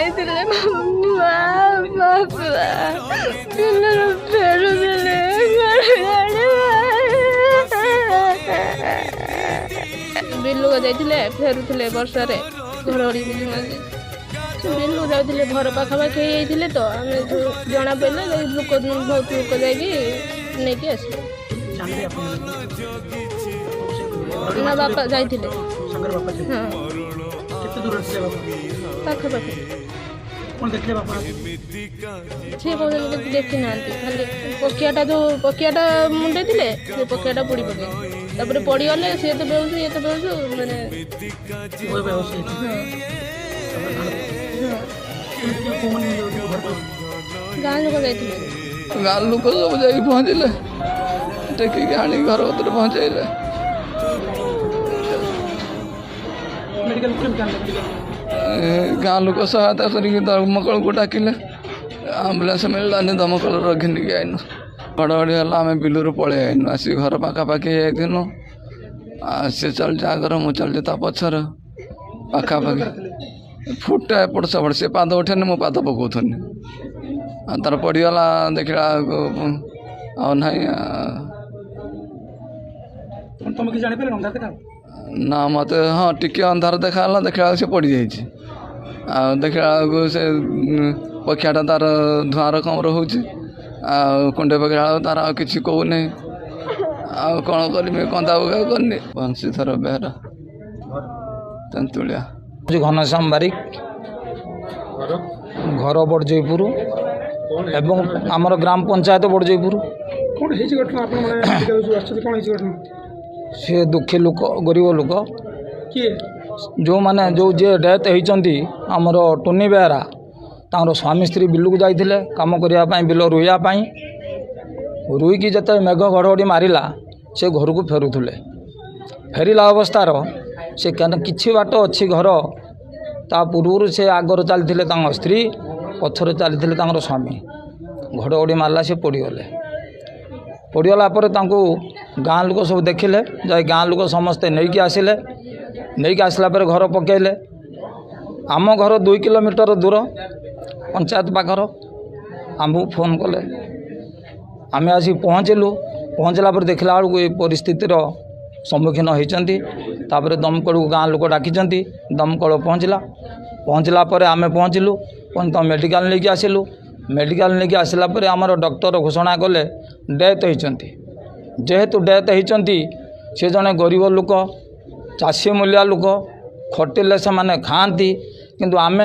ଯାଇଥିଲେ ମା ବାପା ଦିନରୁ ଫେରୁଥିଲେ ବିଲକୁ ଯାଇଥିଲେ ଫେରୁଥିଲେ ବର୍ଷାରେ ଘଡ଼ଘଡ଼ି ବିଜୁଳି ମାରିକି ବିଲକୁ ଯାଉଥିଲେ ଘର ପାଖାପାଖି ହେଇଯାଇଥିଲେ ତ ଆମେ ଜଣା ପଡ଼ିଲେ ଲୋକ ବହୁତ ଲୋକ ଯାଇକି ନେଇକି ଆସିଲେ। ମୋ ବାପା ଯାଇଥିଲେ ହଁ ପାଖାପାଖି ସିଏ କହୁଥିଲେ କିଛି ଦେଖି ନାହାନ୍ତି ଖାଲି ପକ୍ଷିଆଟା ମୁଣ୍ଡେଇ ଥିଲେ ସେ ପକ୍ଷିଆଟା ପୋଡ଼ି ପକେଇ ତାପରେ ପଡ଼ିଗଲେ ସିଏ ତ ବେଉଛୁ ଇଏ ତ ବେଉଛୁ ମାନେ ଗାଁ ଲୋକ ଯାଇଥିଲେ ଗାଁ ଲୋକ ସବୁ ଯାଇକି ପହଞ୍ଚିଲେ ଟେକିକି ଆଣି ଘର ଭିତରେ ପହଞ୍ଚାଇଲେ। ଗାଁ ଲୋକ ସହାୟତା କରିକି ଦମକଳକୁ ଡାକିଲେ ଆମ୍ବୁଲାନ୍ସ ମିଳିଲାନି ଦମକଳର ଘିନିକି ଆଇନୁ ଘଡ଼ଘଡ଼ି ହେଲା ଆମେ ବିଲରୁ ପଳେଇ ଆଇନୁ ଆସିକି ଘର ପାଖାପାଖି ଯାଇଥିଲୁ ସେ ଚାଲିଛି ଆଗରେ ମୁଁ ଚାଲିଛି ତା ପଛରେ ପାଖାପାଖି ଫୁଟା ଏପଟ ସେପଟ ସେ ପାଦ ଉଠେନି ମୁଁ ପାଦ ପକଉଥୁନି ଆଉ ତାର ପଡ଼ିଗଲା ଦେଖିଲା ଆଉ ନାହିଁ ନା ମୋତେ ହଁ ଟିକେ ଅନ୍ଧାର ଦେଖାହେଲା ଦେଖିଲା ବେଳକୁ ସେ ପଡ଼ିଯାଇଛି ଆଉ ଦେଖିଲା ବେଳକୁ ସେ ପକ୍ଷିଆଟା ତାର ଧୂଆଁ ରକମର ହେଉଛି ଆଉ କୁଣ୍ଡେ ପକେଇଲା ବେଳକୁ ତାର ଆଉ କିଛି କହୁନି ଆଉ କ'ଣ କରିବି କନ୍ଦା ବଗା କରିନି। ବଂଶୀଧର ବେହେରା ତେନ୍ତୁଳିଆ ଘନଶ୍ୟାମ ବାରିକ ଘର ବଡ଼ଜୟପୁର ଏବଂ ଆମର ଗ୍ରାମ ପଞ୍ଚାୟତ ବଡ଼ଜୟପୁର। ସେ ଦୁଃଖୀ ଲୋକ ଗରିବ ଲୋକ ଯେଉଁମାନେ ଯିଏ ଡେଥ୍ ହେଇଛନ୍ତି ଆମର ଟୁନି ବେହେରା ତାଙ୍କର ସ୍ୱାମୀ ସ୍ତ୍ରୀ ବିଲକୁ ଯାଇଥିଲେ କାମ କରିବା ପାଇଁ ବିଲ ରୋଇବା ପାଇଁ ରୋଇକି ଯେତେବେଳେ ମେଘ ଘଡ଼ଘଡ଼ି ମାରିଲା ସେ ଘରକୁ ଫେରୁଥିଲେ ଫେରିଲା ଅବସ୍ଥାର ସେ କିଛି ବାଟ ଅଛି ଘର ତା ପୂର୍ବରୁ ସେ ଆଗରେ ଚାଲିଥିଲେ ତାଙ୍କ ସ୍ତ୍ରୀ ପଛରେ ଚାଲିଥିଲେ ତାଙ୍କର ସ୍ୱାମୀ ଘଡ଼ଘଡ଼ି ମାରିଲା ସେ ପଡ଼ିଗଲା ପରେ ତାଙ୍କୁ ଗାଁ ଲୋକ ସବୁ ଦେଖିଲେ ଯାଇ ଗାଁ ଲୋକ ସମସ୍ତେ ନେଇକି ଆସିଲା ପରେ ଘର ପକାଇଲେ ଆମ ଘର 2 କିଲୋମିଟର ଦୂର ପଞ୍ଚାୟତ ପାଖର ଆମକୁ ଫୋନ୍ କଲେ ଆମେ ଆସି ପହଞ୍ଚିଲା ପରେ ଦେଖିଲା ବେଳକୁ ଏ ପରିସ୍ଥିତିର ସମ୍ମୁଖୀନ ହୋଇଛନ୍ତି ତାପରେ ଦମକଳକୁ ଗାଁ ଲୋକ ଡାକିଛନ୍ତି ଦମକଳ ପହଞ୍ଚିଲା ପରେ ଆମେ ପହଞ୍ଚିଲୁ ମେଡ଼ିକାଲ ନେଇକି ଆସିଲା ପରେ ଆମର ଡକ୍ଟର ଘୋଷଣା କଲେ ଡେଥ୍ ହେଇଛନ୍ତି। ଯେହେତୁ ଡେଥ୍ ହେଇଛନ୍ତି ସେ ଜଣେ ଗରିବ ଲୋକ ଚାଷୀ ମୂଲିଆ ଲୋକ ଖଟିଲେ ସେମାନେ ଖାଆନ୍ତି କିନ୍ତୁ ଆମେ